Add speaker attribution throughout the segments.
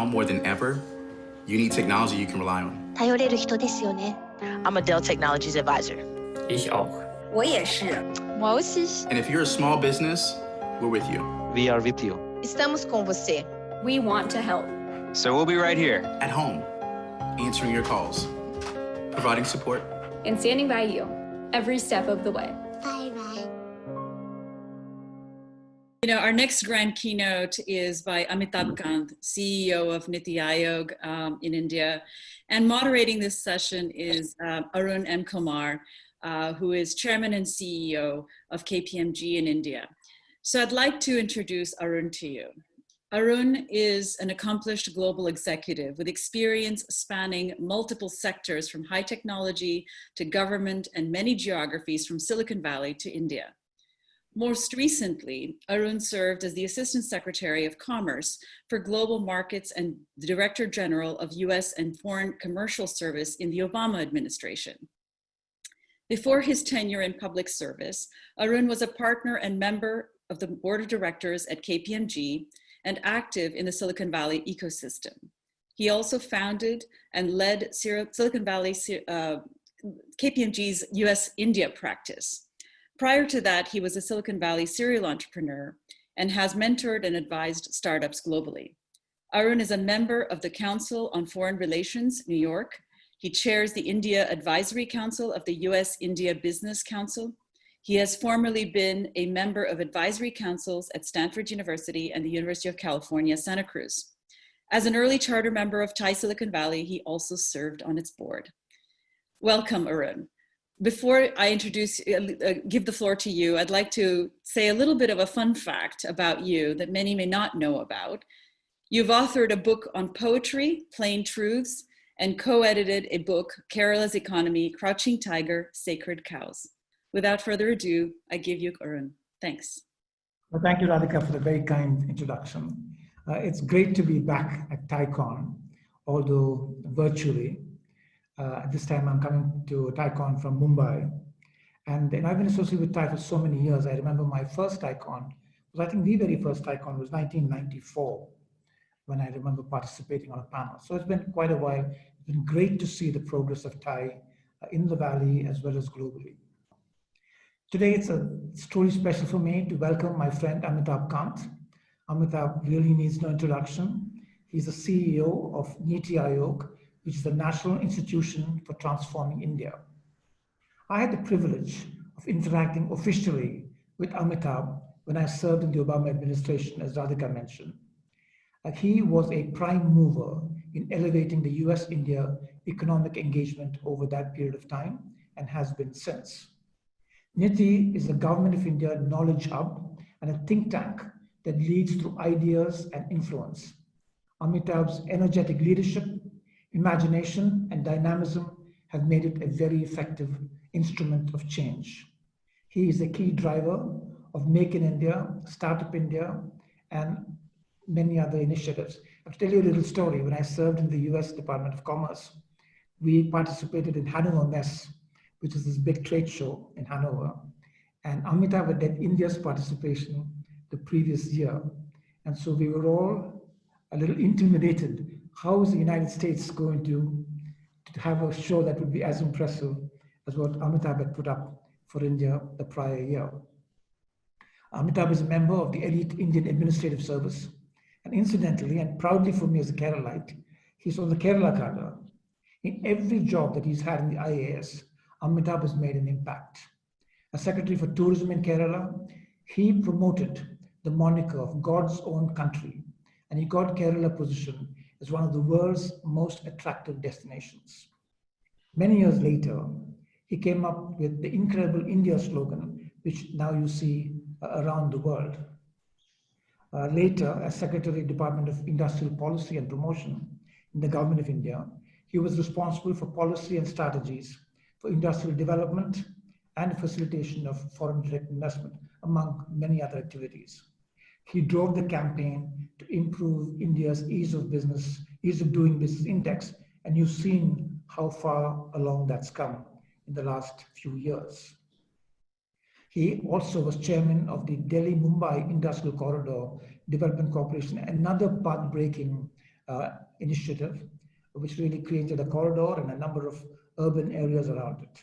Speaker 1: now more than ever, you need technology you can rely on.
Speaker 2: 頼れる人ですよね。
Speaker 3: I'm a Dell Technologies advisor.
Speaker 4: Ich auch.
Speaker 5: 我也是。
Speaker 2: 我 aussi.
Speaker 1: And if you're a small business, we're with you.
Speaker 6: We are with you.
Speaker 2: Estamos com você.
Speaker 5: We want to help.
Speaker 6: So we'll be right here.
Speaker 1: At home, answering your calls, providing support,
Speaker 5: And standing by you every step of the way.
Speaker 2: Bye-bye.
Speaker 7: You know, our next grand keynote is by Amitabh Kant, CEO of Niti Aayog in India. And moderating this session is Arun M. Kumar, who is chairman and CEO of KPMG in India. So I'd like to introduce Arun to you. Arun is an accomplished global executive with experience spanning multiple sectors from high technology to government and many geographies from Silicon Valley to India. Most recently, Arun served as the Assistant Secretary of Commerce for Global Markets and the Director General of US and Foreign Commercial Service in the Obama administration. Before his tenure in public service, Arun was a partner and member of the board of directors at KPMG and active in the Silicon Valley ecosystem. He also founded and led Silicon Valley KPMG's US-India practice. Prior to that, he was a Silicon Valley serial entrepreneur and has mentored and advised startups globally. Arun is a member of the Council on Foreign Relations, New York. He chairs the India Advisory Council of the US-India Business Council. He has formerly been a member of advisory councils at Stanford University and the University of California, Santa Cruz. As an early charter member of TiE Silicon Valley, he also served on its board. Welcome, Arun. Before I give the floor to you, I'd like to say a little bit of a fun fact about you that many may not know about. You've authored a book on poetry, Plain Truths, and co-edited a book, Kerala's Economy, Crouching Tiger, Sacred Cows. Without further ado, I give you Arun. Thanks.
Speaker 8: Well, thank you, Radhika, for the very kind introduction. It's great to be back at TiEcon, although virtually. This time I'm coming to TiEcon from Mumbai. And I've been associated with TiE for so many years. I remember my first TiEcon was, I think the very first TiEcon was 1994, when I remember participating on a panel. So it's been quite a while. It's been great to see the progress of TiE in the Valley as well as globally. Today, it's truly special for me to welcome my friend Amitabh Kant. Amitabh really needs no introduction. He's the CEO of Niti Aayog, which is the National Institution for Transforming India. I had the privilege of interacting officially with Amitabh when I served in the Obama administration, as Radhika mentioned. He was a prime mover in elevating the US-India economic engagement over that period of time and has been since. Niti is the Government of India knowledge hub and a think tank that leads through ideas and influence. Amitabh's energetic leadership, imagination, and dynamism have made it a very effective instrument of change. He is a key driver of Make in India, Startup India, and many other initiatives. I'll tell you a little story. When I served in the US Department of Commerce, we participated in Hanover Mess, which is this big trade show in Hanover. And Amitabh had led India's participation the previous year. And so we were all a little intimidated. How is the United States going to have a show that would be as impressive as what Amitabh had put up for India the prior year? Amitabh is a member of the elite Indian Administrative Service. And incidentally, and proudly for me as a Keralite, he's on the Kerala cadre. In every job that he's had in the IAS, Amitabh has made an impact. As Secretary for Tourism in Kerala, he promoted the moniker of God's own country, and he got Kerala positioned as one of the world's most attractive destinations. Many years later, he came up with the Incredible India slogan, which now you see around the world. Later, as Secretary, Department of Industrial Policy and Promotion in the Government of India, he was responsible for policy and strategies for industrial development and facilitation of foreign direct investment, among many other activities. He drove the campaign to improve India's ease of doing business index, and you've seen how far along that's come in the last few years. He also was chairman of the Delhi-Mumbai Industrial Corridor Development Corporation, another path-breaking initiative, which really created a corridor and a number of urban areas around it.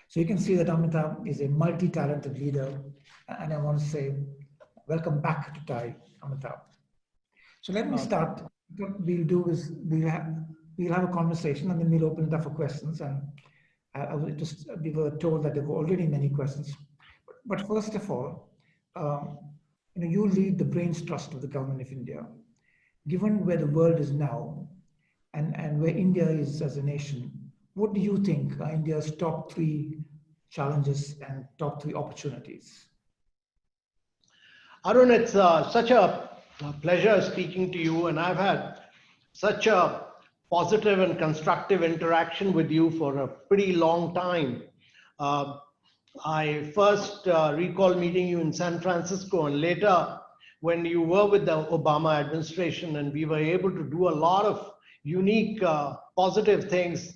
Speaker 8: So you can see that Amitabh is a multi-talented leader, and I want to say, welcome back to TiE, Amitabh. So let me start. What we'll do is we'll have a conversation, and then we'll open it up for questions. And we were told that there were already many questions. But first of all, you lead the brains trust of the government of India. Given where the world is now, and where India is as a nation, what do you think are India's top 3 challenges and top 3 opportunities?
Speaker 4: Arun, it's such a pleasure speaking to you, and I've had such a positive and constructive interaction with you for a pretty long time. I first recall meeting you in San Francisco, and later when you were with the Obama administration, and we were able to do a lot of unique positive things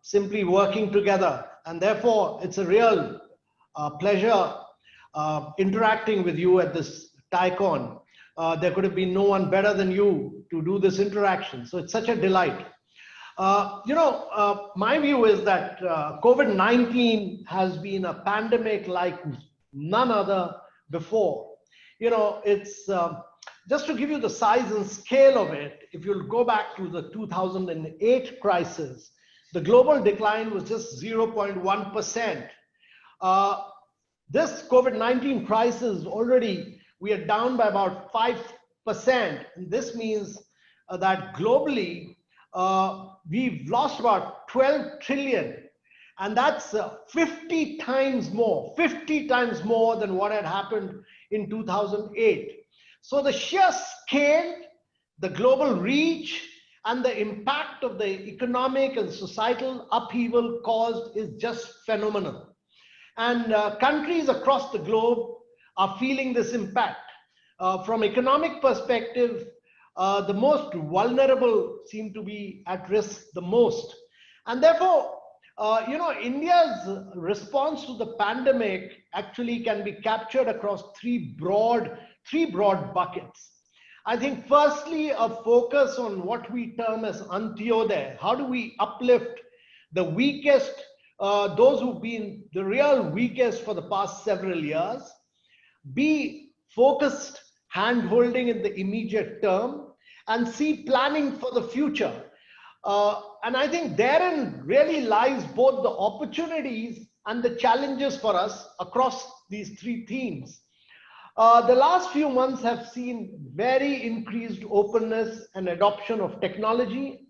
Speaker 4: simply working together. And therefore, it's a real pleasure interacting with you at this TiEcon. There could have been no one better than you to do this interaction. So it's such a delight. My view is that COVID-19 has been a pandemic like none other before. It's just to give you the size and scale of it, if you'll go back to the 2008 crisis, the global decline was just 0.1%. This COVID-19 crisis already, we are down by about 5%. And this means that globally, we've lost about 12 trillion. And that's 50 times more than what had happened in 2008. So the sheer scale, the global reach, and the impact of the economic and societal upheaval caused is just phenomenal. And countries across the globe are feeling this impact. From economic perspective, the most vulnerable seem to be at risk the most. And therefore, India's response to the pandemic actually can be captured across three broad buckets. I think firstly, a focus on what we term as Untitled. How do we uplift the weakest, those who've been the real weakest for the past several years? B, focused hand-holding in the immediate term, and C, planning for the future. And I think therein really lies both the opportunities and the challenges for us across these 3 themes. The last few months have seen very increased openness and adoption of technology.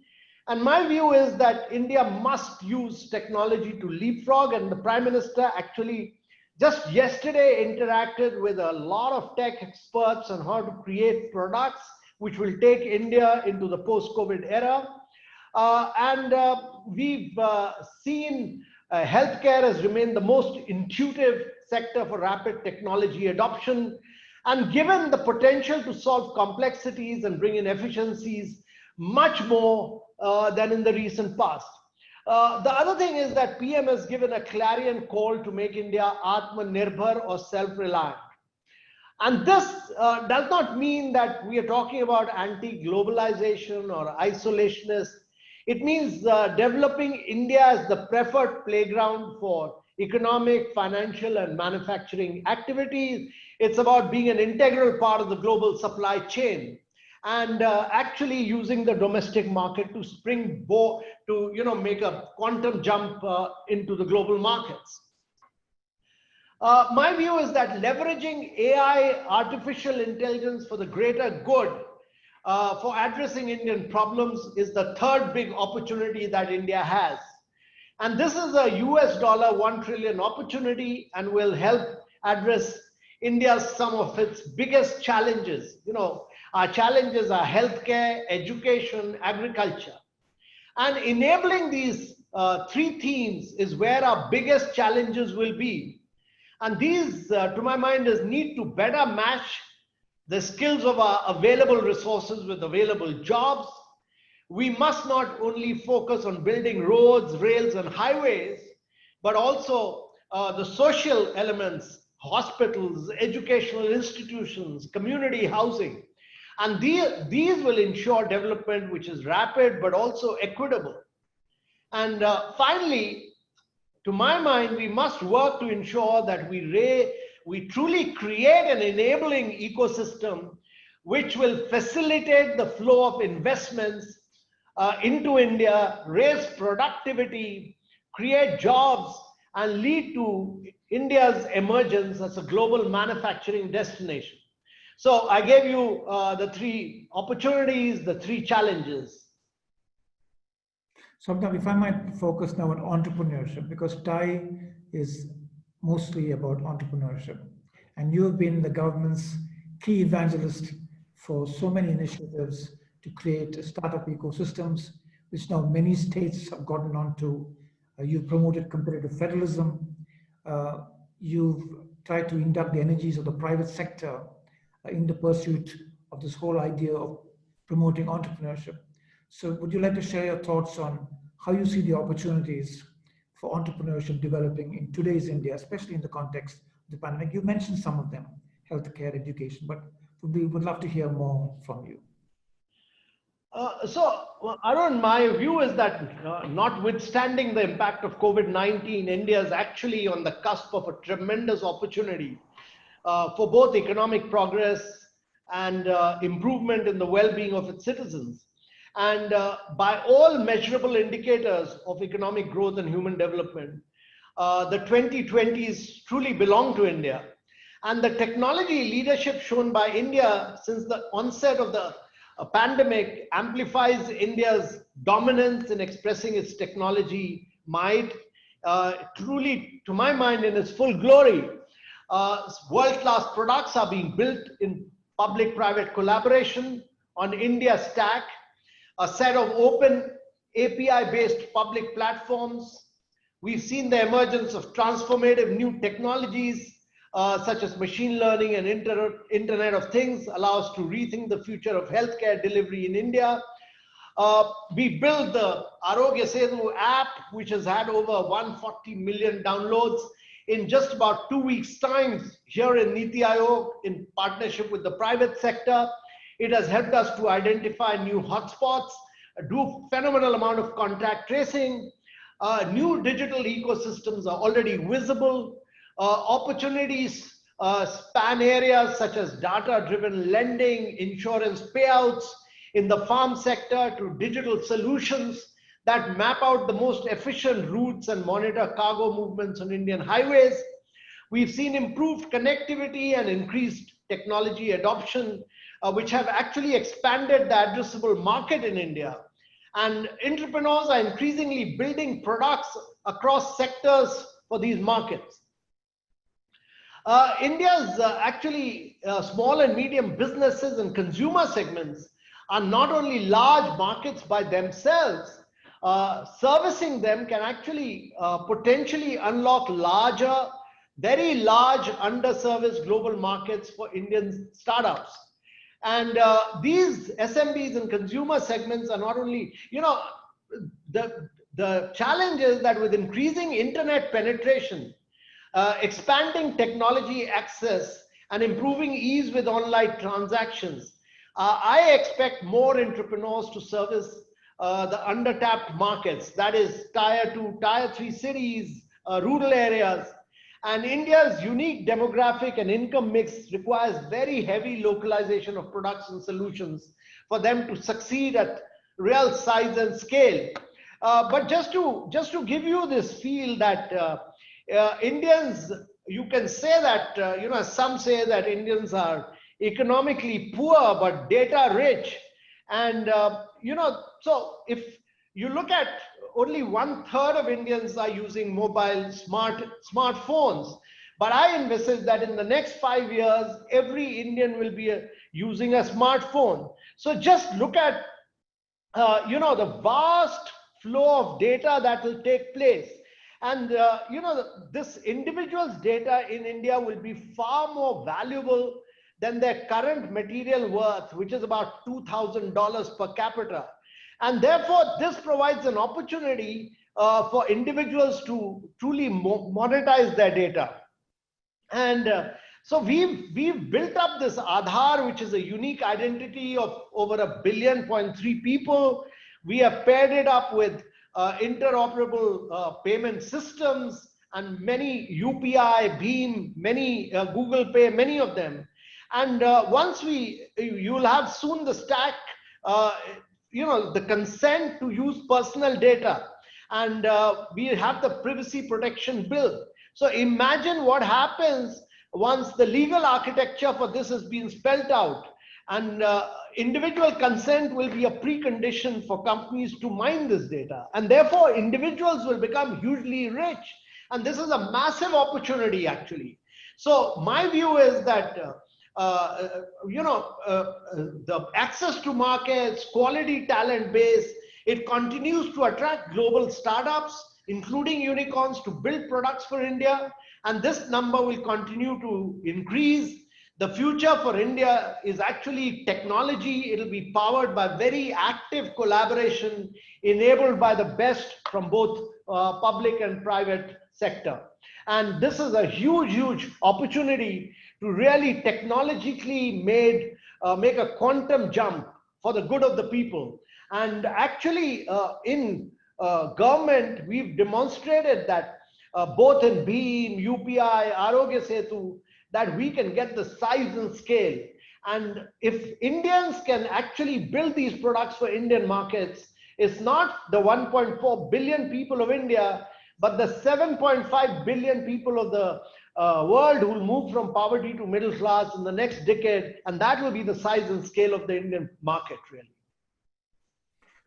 Speaker 4: And my view is that India must use technology to leapfrog, and the Prime Minister actually just yesterday interacted with a lot of tech experts on how to create products which will take India into the post-COVID era. We've seen healthcare has remained the most intuitive sector for rapid technology adoption. And given the potential to solve complexities and bring in efficiencies much more than in the recent past. The other thing is that PM has given a clarion call to make India Atmanirbhar or self-reliant. And this does not mean that we are talking about anti-globalization or isolationist. It means developing India as the preferred playground for economic, financial, and manufacturing activities. It's about being an integral part of the global supply chain and actually using the domestic market to make a quantum jump into the global markets. My view is that leveraging AI, artificial intelligence for the greater good for addressing Indian problems is the third big opportunity that India has. And this is a US $1 trillion opportunity and will help address India's some of its biggest challenges. Our challenges are healthcare, education, agriculture. And enabling these 3 themes is where our biggest challenges will be. And these, to my mind, need to better match the skills of our available resources with available jobs. We must not only focus on building roads, rails, and highways, but also the social elements, hospitals, educational institutions, community housing. And these will ensure development which is rapid but also equitable. And finally, to my mind, we must work to ensure that we truly create an enabling ecosystem which will facilitate the flow of investments into India, raise productivity, create jobs, and lead to India's emergence as a global manufacturing destination. So I gave you the three opportunities, the three challenges.
Speaker 8: So now, if I might focus now on entrepreneurship, because TiE is mostly about entrepreneurship, and you have been the government's key evangelist for so many initiatives to create startup ecosystems, which now many states have gotten onto. You've promoted competitive federalism. You've tried to induct the energies of the private sector in the pursuit of this whole idea of promoting entrepreneurship. So would you like to share your thoughts on how you see the opportunities for entrepreneurship developing in today's India, especially in the context of the pandemic? You mentioned some of them, healthcare, education, but we would love to hear more from you.
Speaker 4: Arun, my view is that notwithstanding the impact of COVID-19, India is actually on the cusp of a tremendous opportunity for both economic progress and improvement in the well-being of its citizens. And by all measurable indicators of economic growth and human development, the 2020s truly belong to India. And the technology leadership shown by India since the onset of the pandemic amplifies India's dominance in expressing its technology might, truly, to my mind, in its full glory. World-class products are being built in public-private collaboration on India Stack, a set of open API-based public platforms. We've seen the emergence of transformative new technologies such as machine learning and Internet of Things allow us to rethink the future of healthcare delivery in India. We built the Aayog app, which has had over 140 million downloads in just about 2 weeks' time here in Niti Aayog in partnership with the private sector. It has helped us to identify new hotspots, do phenomenal amount of contact tracing. New digital ecosystems are already visible. Opportunities span areas such as data-driven lending, insurance payouts in the farm sector to digital solutions that map out the most efficient routes and monitor cargo movements on Indian highways. We've seen improved connectivity and increased technology adoption, which have actually expanded the addressable market in India. And entrepreneurs are increasingly building products across sectors for these markets. India's actually small and medium businesses and consumer segments are not only large markets by themselves, servicing them can actually potentially unlock larger, very large underserviced global markets for Indian startups. And these SMBs and consumer segments are not only, the challenge is that with increasing internet penetration, expanding technology access and improving ease with online transactions, I expect more entrepreneurs to service the undertapped markets, that is tier 2, tier 3 cities, rural areas. And India's unique demographic and income mix requires very heavy localization of products and solutions for them to succeed at real size and scale. But just to give you this feel that Indians, you can say that, some say that Indians are economically poor but data rich. And, so if you look at only 1/3 of Indians are using mobile smartphones, but I envisage that in the next 5 years, every Indian will be using a smartphone. So just look at, the vast flow of data that will take place. And, this individual's data in India will be far more valuable than their current material worth, which is about $2,000 per capita. And therefore, this provides an opportunity for individuals to truly monetize their data. And So we've built up this Aadhaar, which is a unique identity of over 1.3 billion people. We have paired it up with interoperable payment systems and many UPI, Beam, many Google Pay, many of them. And once you'll have soon the stack, the consent to use personal data, and we have the privacy protection bill. So imagine what happens once the legal architecture for this has been spelled out, and individual consent will be a precondition for companies to mine this data, and therefore individuals will become hugely rich, and this is a massive opportunity actually. So my view is that the access to markets, quality talent base, it continues to attract global startups, including unicorns, to build products for India. And this number will continue to increase. The future for India is actually technology. It'll be powered by very active collaboration enabled by the best from both public and private sector. And this is a huge, huge opportunity to really technologically make a quantum jump for the good of the people. And actually in government, we've demonstrated that both in Beam, UPI, Aayog Setu, that we can get the size and scale. And if Indians can actually build these products for Indian markets, it's not the 1.4 billion people of India, but the 7.5 billion people of the world who will move from poverty to middle class in the next decade. And that will be the size and scale of the Indian market, really.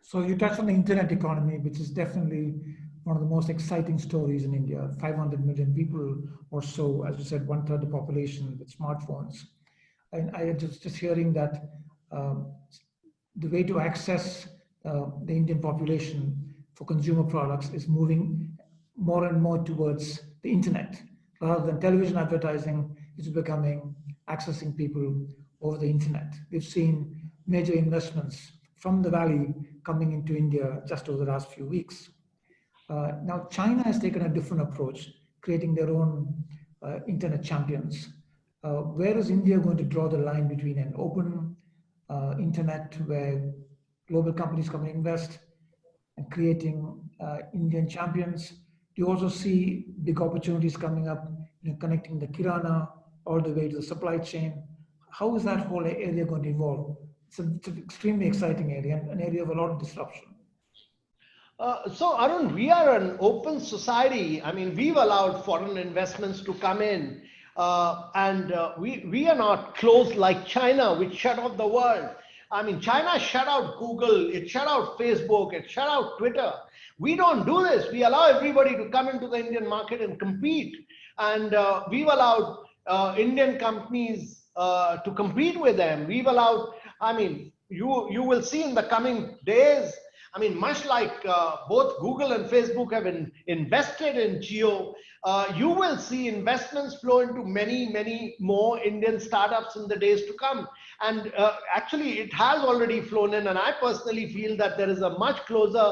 Speaker 8: So you touched on the internet economy, which is definitely one of the most exciting stories in India. 500 million people or so, as you said, 1/3 of the population with smartphones. And I just hearing that the way to access the Indian population for consumer products is moving more and more towards the internet. Rather than television advertising, it's becoming accessing people over the internet. We've seen major investments from the Valley coming into India just over the last few weeks. Now, China has taken a different approach, creating their own internet champions. Where is India going to draw the line between an open internet where global companies come and invest and creating Indian champions? Do you also see big opportunities coming up, connecting the Kirana all the way to the supply chain? How is that whole area going to evolve? It's an extremely exciting area and an area of a lot of disruption.
Speaker 4: So Arun, we are an open society. I mean, we've allowed foreign investments to come in, and we are not closed like China, which shut off the world. I mean, China shut out Google, it shut out Facebook, it shut out Twitter. We don't do this. We allow everybody to come into the Indian market and compete. And we've allowed Indian companies to compete with them. We've allowed, I mean, you will see in the coming days, I mean, much like both Google and Facebook have invested in Jio, you will see investments flow into many, many more Indian startups in the days to come. And actually, it has already flown in. And I personally feel that there is a much closer,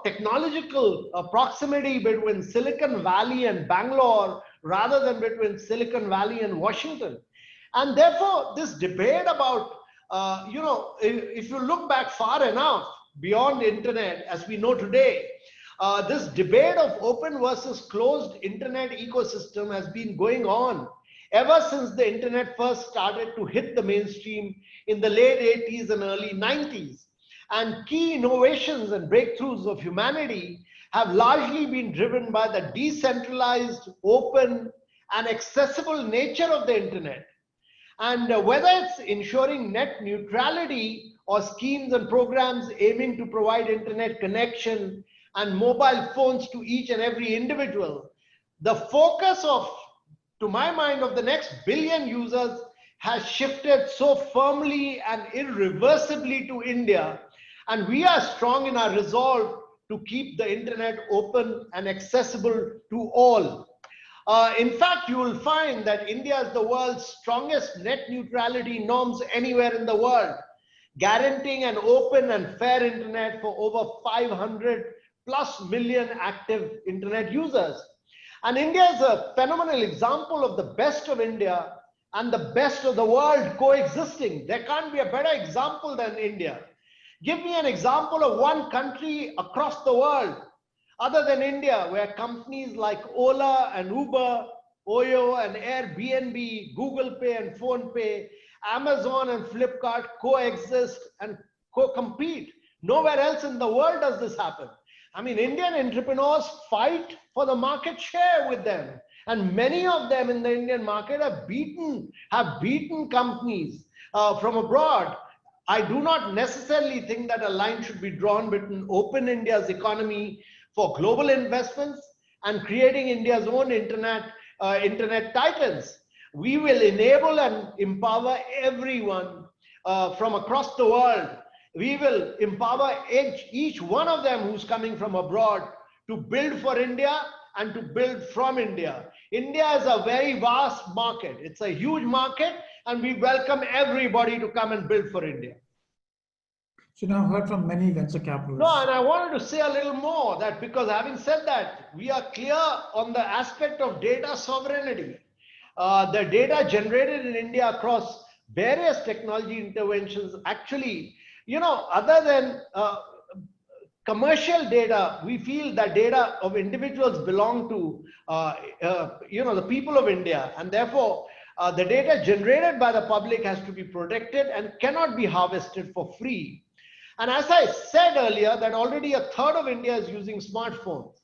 Speaker 4: technological proximity between Silicon Valley and Bangalore rather than between Silicon Valley and Washington. And therefore, this debate about if you look back far enough beyond the internet, as we know today, this debate of open versus closed internet ecosystem has been going on ever since the internet first started to hit the mainstream in the late 80s and early 90s. And key innovations and breakthroughs of humanity have largely been driven by the decentralized, open, and accessible nature of the internet. And whether it's ensuring net neutrality or schemes and programs aiming to provide internet connection and mobile phones to each and every individual, the focus to my mind, of the next billion users has shifted so firmly and irreversibly to India. And we are strong in our resolve to keep the internet open and accessible to all. In fact, you will find that India is the world's strongest net neutrality norms anywhere in the world, guaranteeing an open and fair internet for over 500+ million active internet users. And India is a phenomenal example of the best of India and the best of the world coexisting. There can't be a better example than India. Give me an example of one country across the world other than India where companies like Ola and Uber, Oyo and Airbnb, Google Pay and Phone Pay, Amazon and Flipkart coexist and co-compete. Nowhere else in the world does this happen. I mean, Indian entrepreneurs fight for the market share with them. And many of them in the Indian market have beaten companies from abroad. I do not necessarily think that a line should be drawn between Open India's economy for global investments and creating India's own internet titans. We will enable and empower everyone from across the world. We will empower each one of them who's coming from abroad to build for India and to build from India. India is a very vast market. It's a huge market, and we welcome everybody to come and build for India.
Speaker 8: So now I've heard from many venture capitalists.
Speaker 4: No, and I wanted to say a little more that because having said that, we are clear on the aspect of data sovereignty. The data generated in India across various technology interventions actually, other than commercial data, we feel that data of individuals belong to, the people of India. And therefore, the data generated by the public has to be protected and cannot be harvested for free. And as I said earlier, that already a third of India is using smartphones,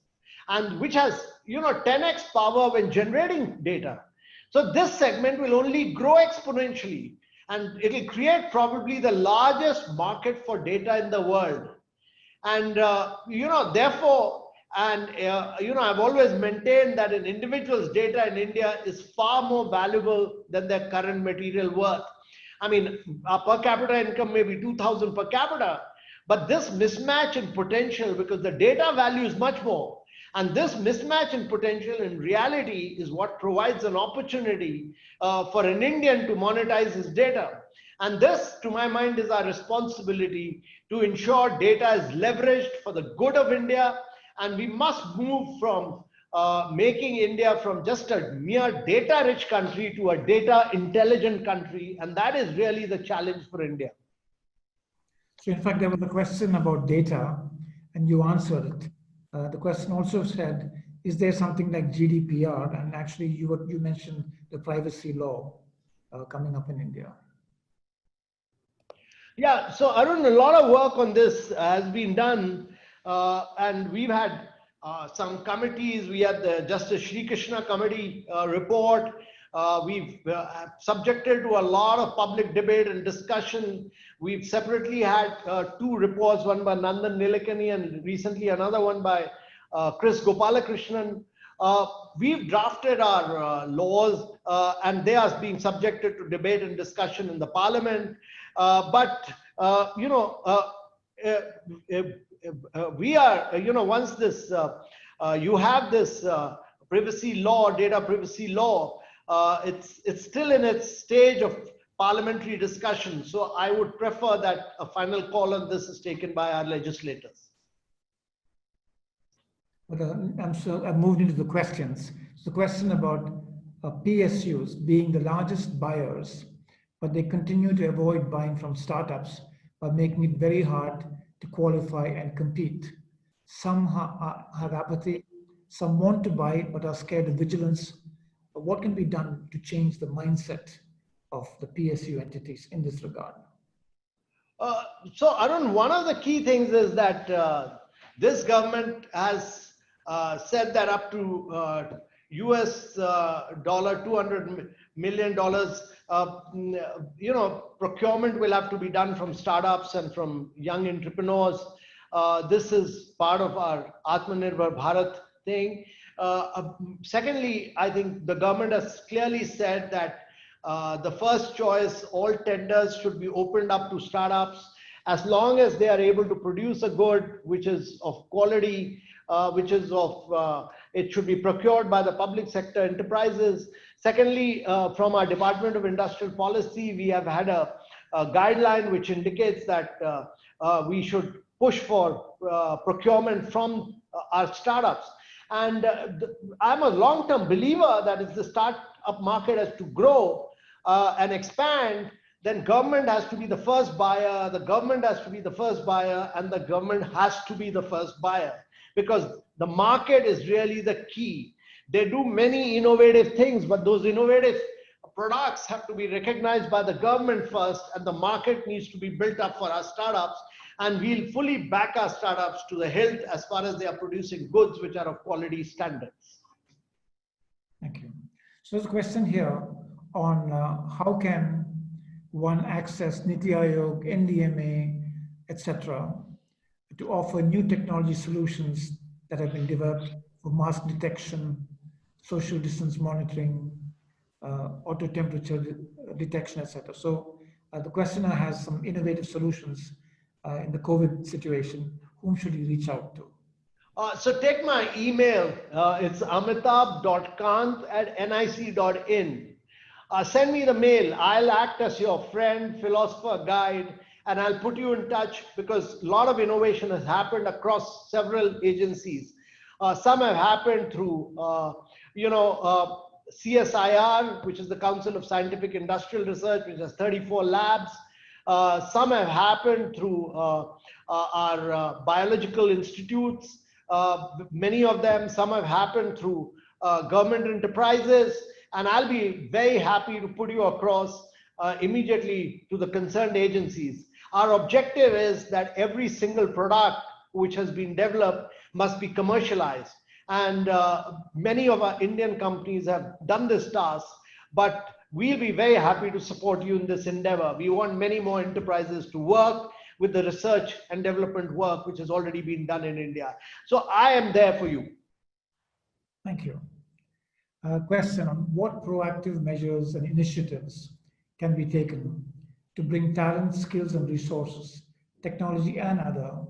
Speaker 4: and which has 10x power when generating data. So this segment will only grow exponentially, and it will create probably the largest market for data in the world. And therefore, I've always maintained that an individual's data in India is far more valuable than their current material worth. I mean, our per capita income may be 2,000 per capita, but this mismatch in potential, because the data value is much more, and this mismatch in potential in reality is what provides an opportunity for an Indian to monetize his data. And this, to my mind, is our responsibility to ensure data is leveraged for the good of India, and we must move from making India from just a mere data-rich country to a data-intelligent country, and that is really the challenge for India.
Speaker 8: So in fact, there was a question about data, and you answered it. The question also said, is there something like GDPR? And actually, you mentioned the privacy law coming up in India.
Speaker 4: Yeah, so Arun, a lot of work on this has been done, and we've had some committees. We had the Justice Sri Krishna committee report. We've subjected to a lot of public debate and discussion. We've separately had two reports, one by Nandan Nilekani and recently another one by Chris Gopalakrishnan. We've drafted our laws and they are being subjected to debate and discussion in the parliament. We are, once this, you have this privacy law, data privacy law, it's still in its stage of parliamentary discussion. So I would prefer that a final call on this is taken by our legislators.
Speaker 8: But I've moved into the questions. So the question about PSUs being the largest buyers, but they continue to avoid buying from startups by making it very hard to qualify and compete. Some have apathy, some want to buy but are scared of vigilance. What can be done to change the mindset of the PSU entities in this regard?
Speaker 4: So Arun, one of the key things is that this government has said that up to US $200 million, procurement will have to be done from startups and from young entrepreneurs. This is part of our Atmanirbhar Bharat thing. Secondly, I think the government has clearly said that the first choice, all tenders should be opened up to startups as long as they are able to produce a good which is of quality, it should be procured by the public sector enterprises. Secondly, from our Department of Industrial Policy, we have had a guideline which indicates that we should push for procurement from our startups. And I'm a long-term believer that if the startup market has to grow and expand, then government has to be the first buyer, the government has to be the first buyer, and the government has to be the first buyer, because the market is really the key. They do many innovative things, but those innovative products have to be recognized by the government first, and the market needs to be built up for our startups. And we'll fully back our startups to the hilt as far as they are producing goods which are of quality standards.
Speaker 8: Thank you. So there's a question here on how can one access Niti Aayog, NDMA, etc., to offer new technology solutions that have been developed for mask detection, social distance monitoring, auto temperature detection, etc. So the questioner has some innovative solutions in the COVID situation. Whom should he reach out to?
Speaker 4: So take my email. It's amitabh.kant@nic.in. Send me the mail. I'll act as your friend, philosopher, guide, and I'll put you in touch, because a lot of innovation has happened across several agencies. Some have happened through, CSIR, which is the Council of Scientific Industrial Research, which has 34 labs. Some have happened through our biological institutes, many of them. Some have happened through government enterprises, and I'll be very happy to put you across immediately to the concerned agencies. Our objective is that every single product which has been developed must be commercialized. And many of our Indian companies have done this task, but we'll be very happy to support you in this endeavor. We want many more enterprises to work with the research and development work which has already been done in India. So I am there for you.
Speaker 8: Thank you. Question on what proactive measures and initiatives can be taken to bring talent, skills, and resources, technology and other,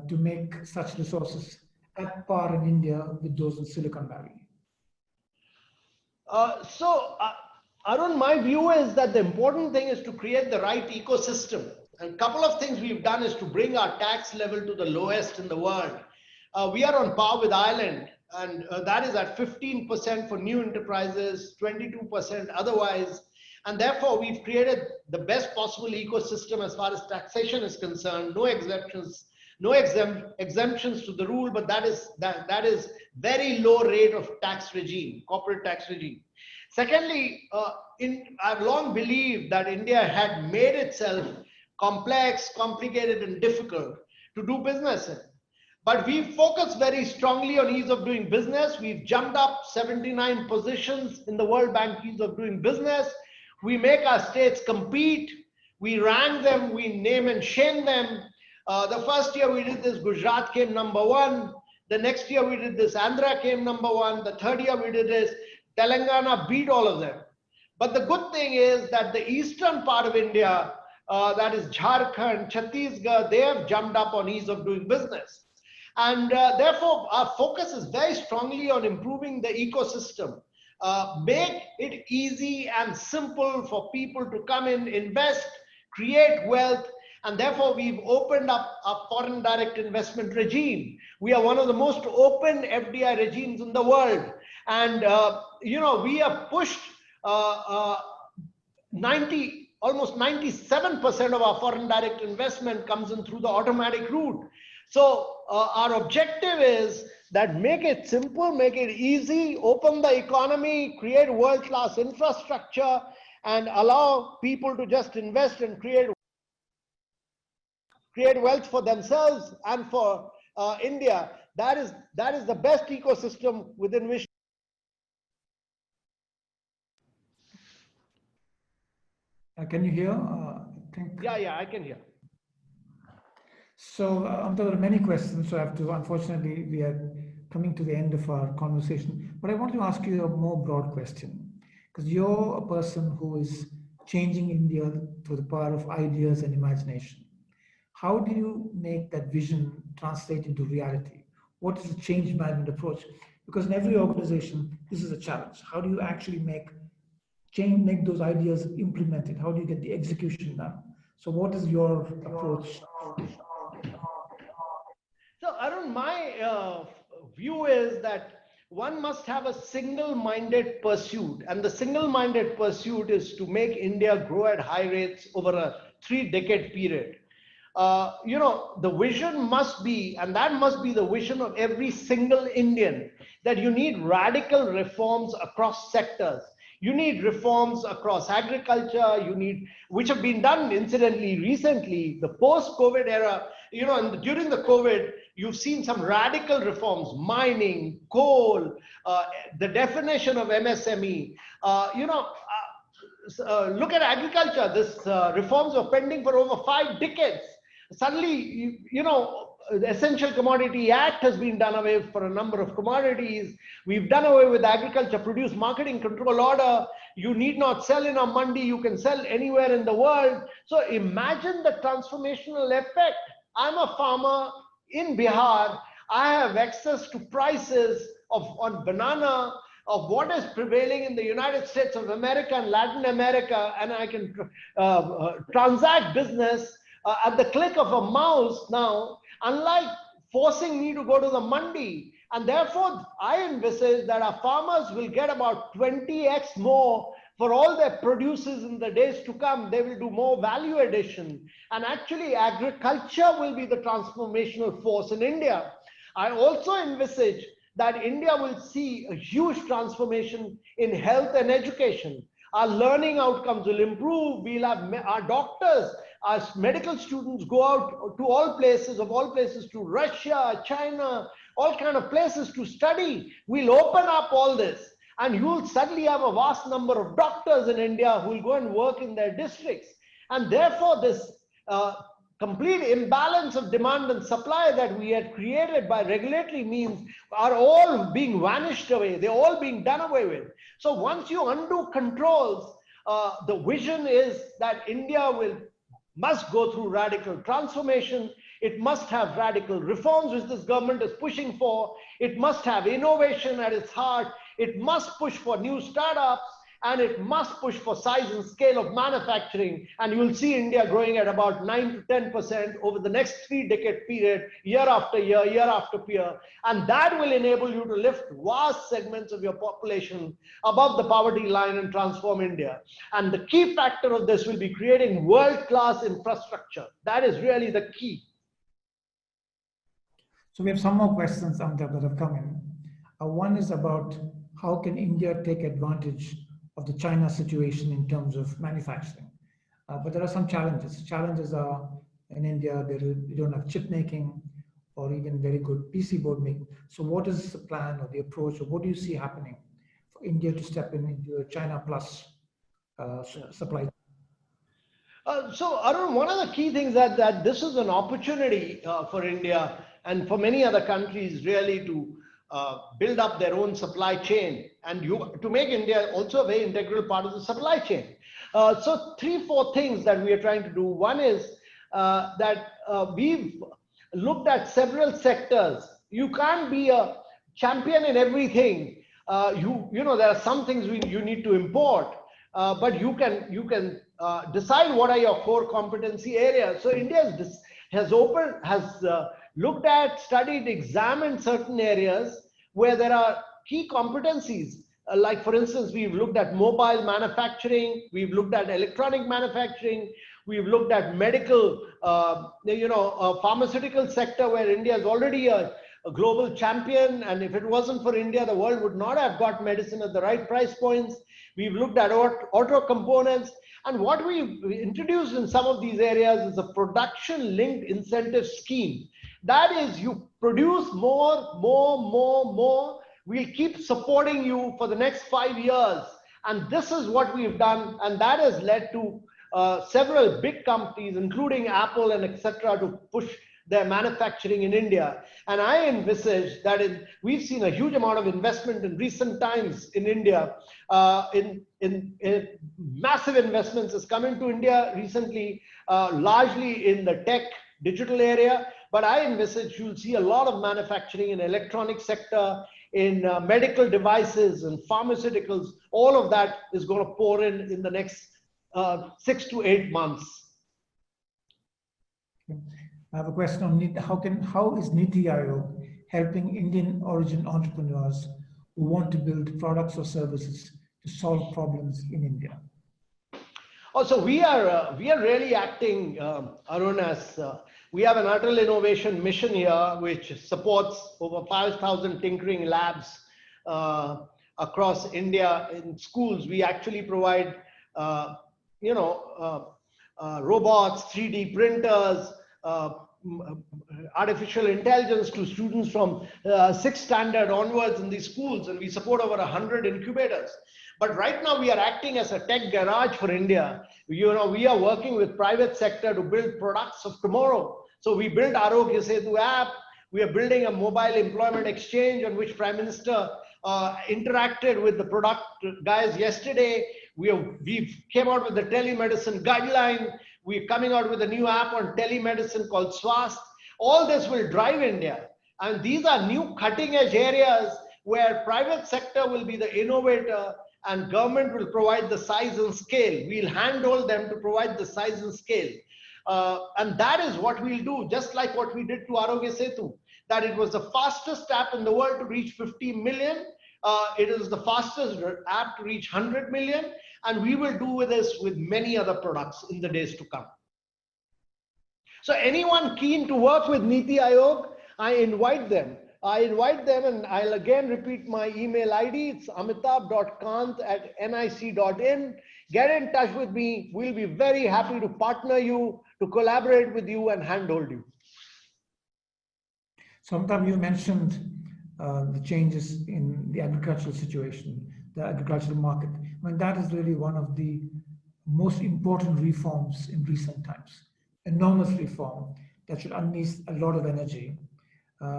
Speaker 8: to make such resources at par in India with those in Silicon Valley?
Speaker 4: Arun, my view is that the important thing is to create the right ecosystem. And a couple of things we've done is to bring our tax level to the lowest in the world. We are on par with Ireland, and that is at 15% for new enterprises, 22% otherwise. And therefore, we've created the best possible ecosystem as far as taxation is concerned. No exceptions, no exemptions to the rule, but that is very low rate of tax regime, corporate tax regime. Secondly, I've long believed that India had made itself complex, complicated, and difficult to do business in. But we focus very strongly on ease of doing business. We've jumped up 79 positions in the World Bank ease of doing business. We make our states compete. We rank them, we name and shame them. The first year we did this, Gujarat came #1. The next year we did this, Andhra came #1. The third year we did this, Telangana beat all of them. But the good thing is that the eastern part of India, that is Jharkhand, Chhattisgarh, they have jumped up on ease of doing business. And therefore, our focus is very strongly on improving the ecosystem. Make it easy and simple for people to come in, invest, create wealth, and therefore we've opened up a foreign direct investment regime. We are one of the most open FDI regimes in the world. And, we have pushed almost 97% of our foreign direct investment comes in through the automatic route. So our objective is that make it simple, make it easy, open the economy, create world-class infrastructure, and allow people to just invest and create wealth for themselves and for India. That is the best ecosystem within which.
Speaker 8: Can you hear?
Speaker 4: Yeah, I can hear.
Speaker 8: So there are many questions, so unfortunately, we are coming to the end of our conversation. But I want to ask you a more broad question, because you're a person who is changing India through the power of ideas and imagination. How do you make that vision translate into reality? What is the change management approach? Because in every organization, this is a challenge. How do you actually make those ideas implemented? How do you get the execution done? So what is your approach?
Speaker 4: So Arun, my view is that one must have a single-minded pursuit, and the single-minded pursuit is to make India grow at high rates over a 3-decade period. The vision must be, and that must be the vision of every single Indian, that you need radical reforms across sectors. You need reforms across agriculture, which have been done incidentally recently, the post-COVID era, and during the COVID, you've seen some radical reforms, mining, coal, the definition of MSME. Look at agriculture. This reforms were pending for over 5 decades. Suddenly, the Essential Commodity Act has been done away for a number of commodities. We've done away with Agriculture Produce Marketing Control Order. You need not sell in a mandi. You can sell anywhere in the world. So imagine the transformational effect. I'm a farmer in Bihar. I have access to prices on banana of what is prevailing in the United States of America and Latin America, and I can transact business at the click of a mouse now, unlike forcing me to go to the mandi. And therefore, I envisage that our farmers will get about 20x more for all their produces in the days to come. They will do more value addition. And actually, agriculture will be the transformational force in India. I also envisage that India will see a huge transformation in health and education. Our learning outcomes will improve. We'll have our doctors, our medical students go out to all places, to Russia, China, all kind of places to study. We'll open up all this, and you'll suddenly have a vast number of doctors in India who will go and work in their districts. And therefore, this complete imbalance of demand and supply that we had created by regulatory means are all being vanished away. They're all being done away with. So once you undo controls, the vision is that India must go through radical transformation. It must have radical reforms, which this government is pushing for. It must have innovation at its heart. It must push for new startups, and it must push for size and scale of manufacturing. And you will see India growing at about 9 to 10% over the next 3-decade period, year after year, year after year. And that will enable you to lift vast segments of your population above the poverty line and transform India. And the key factor of this will be creating world-class infrastructure. That is really the key.
Speaker 8: So we have some more questions that have come in. One is about how can India take advantage of the China situation in terms of manufacturing. But there are some challenges. Challenges are in India, they don't have chip making or even very good PC board making. So what is the plan or the approach, or what do you see happening for India to step into a China plus supply?
Speaker 4: So Arun, one of the key things that this is an opportunity for India and for many other countries really to build up their own supply chain, and to make India also a very integral part of the supply chain. So 3-4 things that we are trying to do. One is that we've looked at several sectors. You can't be a champion in everything. There are some things you need to import, but you can decide what are your core competency areas. So India has looked at, studied, examined certain areas where there are key competencies. Like for instance, we've looked at mobile manufacturing, we've looked at electronic manufacturing, we've looked at medical, pharmaceutical sector where India is already a global champion. And if it wasn't for India, the world would not have got medicine at the right price points. We've looked at auto components. And what we've introduced in some of these areas is a production-linked incentive scheme. That is, you produce more. We'll keep supporting you for the next 5 years. And this is what we've done. And that has led to several big companies, including Apple and etc., to push their manufacturing in India. And I envisage that we've seen a huge amount of investment in recent times in India. In massive investments has come into India recently, largely in the tech digital area. But I envisage you'll see a lot of manufacturing in electronic sector, in medical devices and pharmaceuticals. All of that is going to pour in the next 6 to 8 months.
Speaker 8: I have a question on how is Niti Aayog helping Indian origin entrepreneurs who want to build products or services to solve problems in India?
Speaker 4: Also, we are really acting, Arun, as we have an Atal Innovation Mission here, which supports over 5,000 tinkering labs across India in schools. We actually provide, robots, 3D printers, artificial intelligence to students from 6th standard onwards in these schools, and we support over 100 incubators. But right now we are acting as a tech garage for India. We are working with private sector to build products of tomorrow. So we built Aayog Setu app. We are building a mobile employment exchange on which Prime Minister interacted with the product guys yesterday. We've came out with the telemedicine guideline. We're coming out with a new app on telemedicine called Swast. All this will drive India. And these are new cutting edge areas where private sector will be the innovator and government will provide the size and scale. We'll handhold them to provide the size and scale. And that is what we'll do, just like what we did to Aayog Setu, that it was the fastest app in the world to reach 50 million. It is the fastest app to reach 100 million. And we will do this with many other products in the days to come. So anyone keen to work with Niti Aayog, I invite them, and I'll again repeat my email ID. It's amitabh.kant@nic.in. Get in touch with me. We'll be very happy to partner you, to collaborate with you and handhold you.
Speaker 8: So Amitabh, you mentioned the changes in the agricultural situation, the agricultural market. I mean, that is really one of the most important reforms in recent times. Enormous reform that should unleash a lot of energy.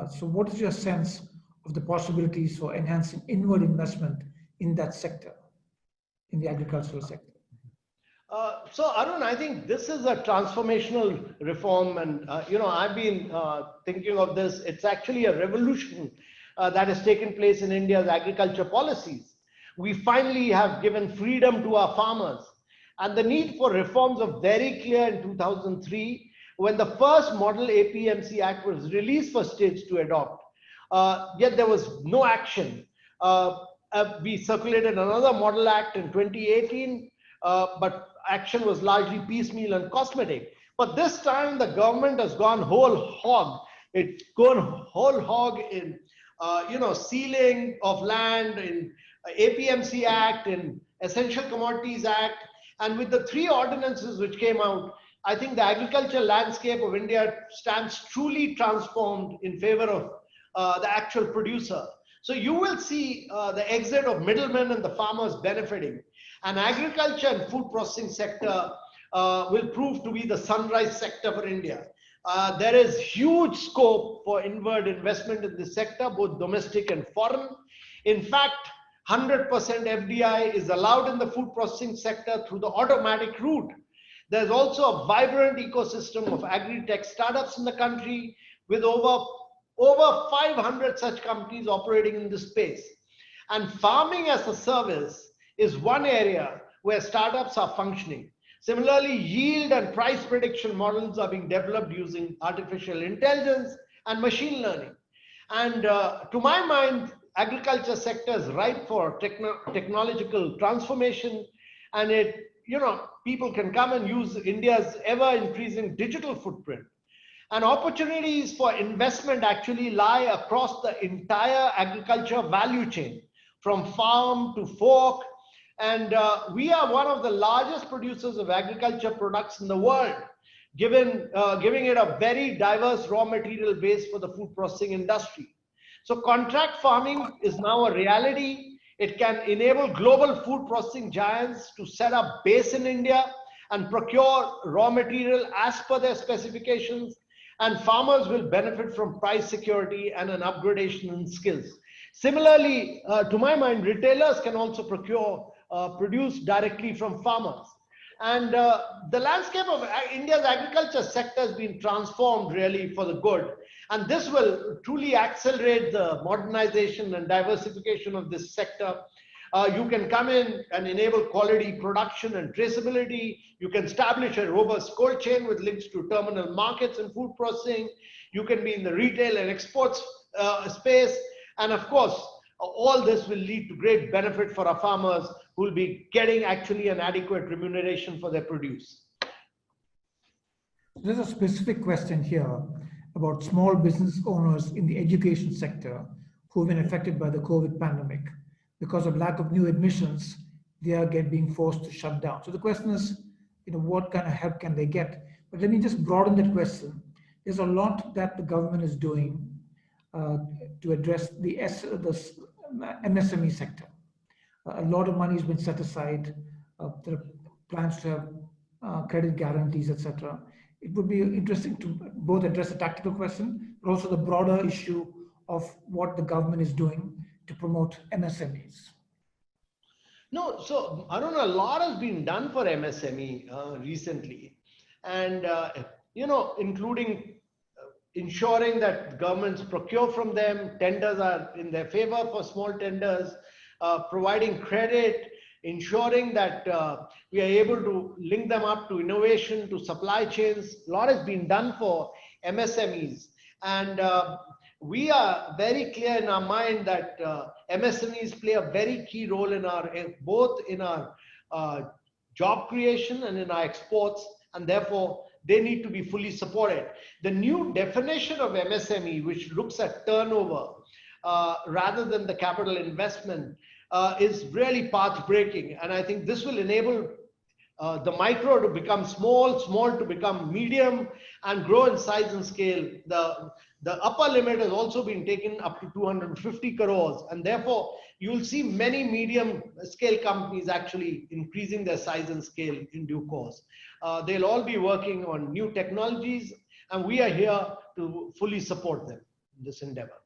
Speaker 8: So what is your sense of the possibilities for enhancing inward investment in that sector, in the agricultural sector?
Speaker 4: So Arun, I think this is a transformational reform, and I've been thinking of this. It's actually a revolution that has taken place in India's agriculture policies. We finally have given freedom to our farmers, and the need for reforms was very clear in 2003 when the first model APMC Act was released for states to adopt. Yet there was no action. We circulated another model act in 2018, but action was largely piecemeal and cosmetic. But this time the government has gone whole hog. It's gone whole hog in sealing of land, in APMC Act, in Essential Commodities Act, and with the 3 ordinances which came out, I think the agricultural landscape of India stands truly transformed in favor of the actual producer. So you will see the exit of middlemen and the farmers benefiting. And agriculture and food processing sector will prove to be the sunrise sector for India. There is huge scope for inward investment in this sector, both domestic and foreign. In fact, 100% FDI is allowed in the food processing sector through the automatic route. There's also a vibrant ecosystem of agri-tech startups in the country with over 500 such companies operating in this space. And farming as a service is one area where startups are functioning. Similarly, yield and price prediction models are being developed using artificial intelligence and machine learning. And to my mind, agriculture sector is ripe for technological transformation, and people can come and use India's ever increasing digital footprint. And opportunities for investment actually lie across the entire agriculture value chain, from farm to fork. And we are one of the largest producers of agriculture products in the world, giving it a very diverse raw material base for the food processing industry. So contract farming is now a reality. It can enable global food processing giants to set up base in India and procure raw material as per their specifications, and farmers will benefit from price security and an upgradation in skills. Similarly, to my mind, retailers can also produce directly from farmers. And the landscape of India's agriculture sector has been transformed really for the good. And this will truly accelerate the modernization and diversification of this sector. You can come in and enable quality production and traceability. You can establish a robust cold chain with links to terminal markets and food processing. You can be in the retail and exports space. And of course, all this will lead to great benefit for our farmers who will be getting actually an adequate remuneration for their produce.
Speaker 8: There's a specific question here about small business owners in the education sector who have been affected by the COVID pandemic. Because of lack of new admissions, they are being forced to shut down. So the question is, what kind of help can they get? But let me just broaden that question. There's a lot that the government is doing to address the MSME sector. A lot of money has been set aside. There are plans to have credit guarantees, etc. It would be interesting to both address the tactical question, but also the broader issue of what the government is doing to promote MSMEs.
Speaker 4: No, so Arun, a lot has been done for MSME recently, and including ensuring that governments procure from them, tenders are in their favor for small tenders, providing credit, ensuring that we are able to link them up to innovation, to supply chains. A lot has been done for MSMEs, and we are very clear in our mind that MSMEs play a very key role in both in our job creation and in our exports, and therefore they need to be fully supported. The new definition of MSME, which looks at turnover rather than the capital investment, is really path-breaking, and I think this will enable the micro to become small, small to become medium, and grow in size and scale. The upper limit has also been taken up to 250 crores, and therefore you will see many medium scale companies actually increasing their size and scale in due course. They'll all be working on new technologies, and we are here to fully support them in this endeavor.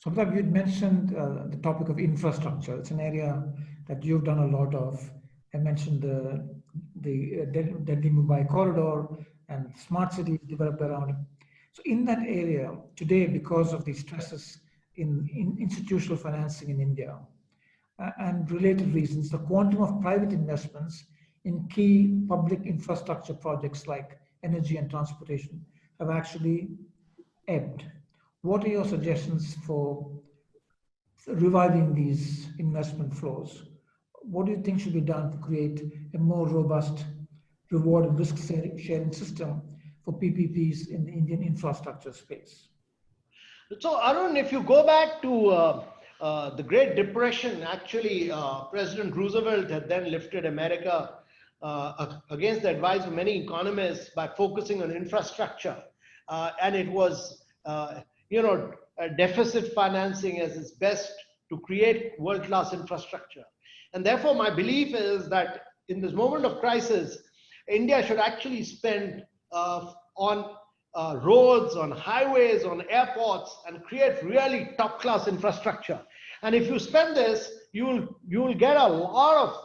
Speaker 8: So, Amitabh, you'd mentioned the topic of infrastructure. It's an area that you've done a lot of. I mentioned the Delhi-Mumbai corridor and smart cities developed around it. So in that area, today, because of the stresses in institutional financing in India and related reasons, the quantum of private investments in key public infrastructure projects like energy and transportation have actually ebbed. What are your suggestions for reviving these investment flows? What do you think should be done to create a more robust reward and risk sharing system for PPPs in the Indian infrastructure space?
Speaker 4: So Arun, if you go back to the Great Depression, actually President Roosevelt had then lifted America against the advice of many economists by focusing on infrastructure, and it was deficit financing as its best to create world-class infrastructure. And therefore, my belief is that in this moment of crisis, India should actually spend on roads, on highways, on airports, and create really top-class infrastructure. And if you spend this, you will get a lot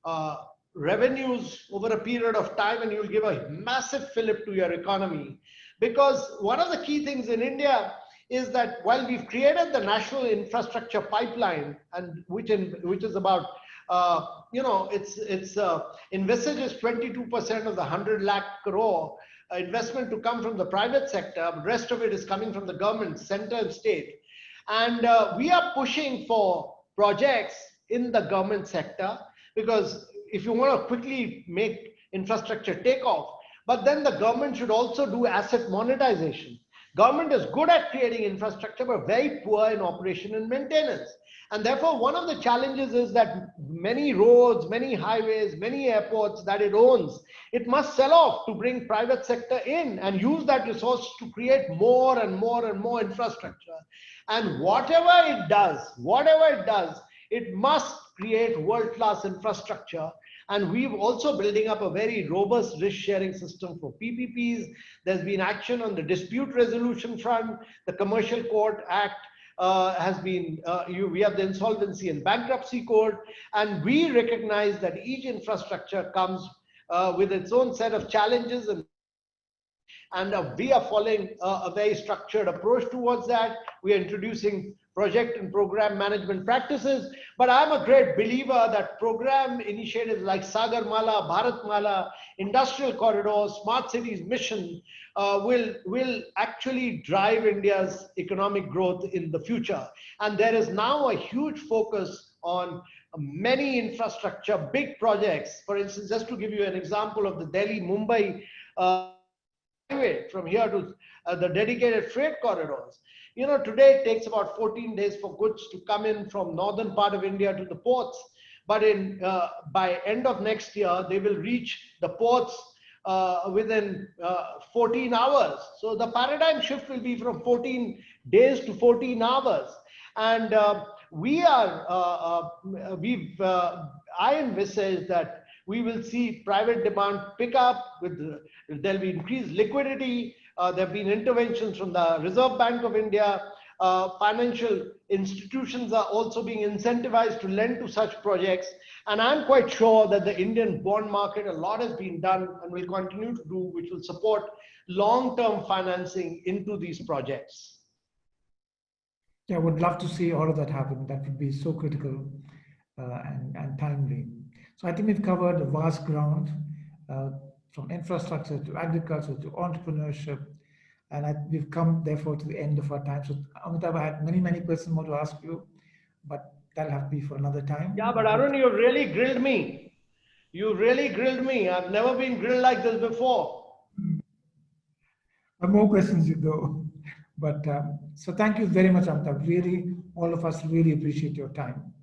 Speaker 4: of revenues over a period of time, and you'll give a massive fillip to your economy. Because one of the key things in India is that while we've created the national infrastructure pipeline, and which is about envisages 22% of the 100 lakh crore investment to come from the private sector. The rest of it is coming from the government, center and state. And we are pushing for projects in the government sector, because if you want to quickly make infrastructure take off, but then the government should also do asset monetization. Government is good at creating infrastructure, but very poor in operation and maintenance. And therefore, one of the challenges is that many roads, many highways, many airports that it owns, it must sell off to bring private sector in and use that resource to create more and more and more infrastructure. And whatever it does, it must create world-class infrastructure. And we're also building up a very robust risk-sharing system for PPPs. There's been action on the dispute resolution front. The Commercial Court Act has been, we have the Insolvency and Bankruptcy Code. And we recognize that each infrastructure comes with its own set of challenges, and we are following a very structured approach towards that. We are introducing project and program management practices. But I'm a great believer that program initiatives like Sagarmala, Bharatmala, industrial corridors, smart cities mission will actually drive India's economic growth in the future. And there is now a huge focus on many infrastructure, big projects. For instance, just to give you an example of the Delhi-Mumbai highway from here to the dedicated freight corridors. You know, today it takes about 14 days for goods to come in from northern part of India to the ports. But by end of next year, they will reach the ports within 14 hours. So the paradigm shift will be from 14 days to 14 hours. And I envisage that we will see private demand pick up. There'll be increased liquidity. There have been interventions from the Reserve Bank of India. Financial institutions are also being incentivized to lend to such projects. And I'm quite sure that the Indian bond market, a lot has been done and will continue to do, which will support long-term financing into these projects.
Speaker 8: Yeah, I would love to see all of that happen. That would be so critical and timely. So I think we've covered a vast ground from infrastructure to agriculture to entrepreneurship. And we've come, therefore, to the end of our time. So Amitabh, I had many questions more to ask you, but that'll have to be for another time.
Speaker 4: Yeah, but Arun, you really grilled me. You really grilled me. I've never been grilled like this before.
Speaker 8: More questions, though. But so thank you very much, Amitabh. Really, all of us really appreciate your time.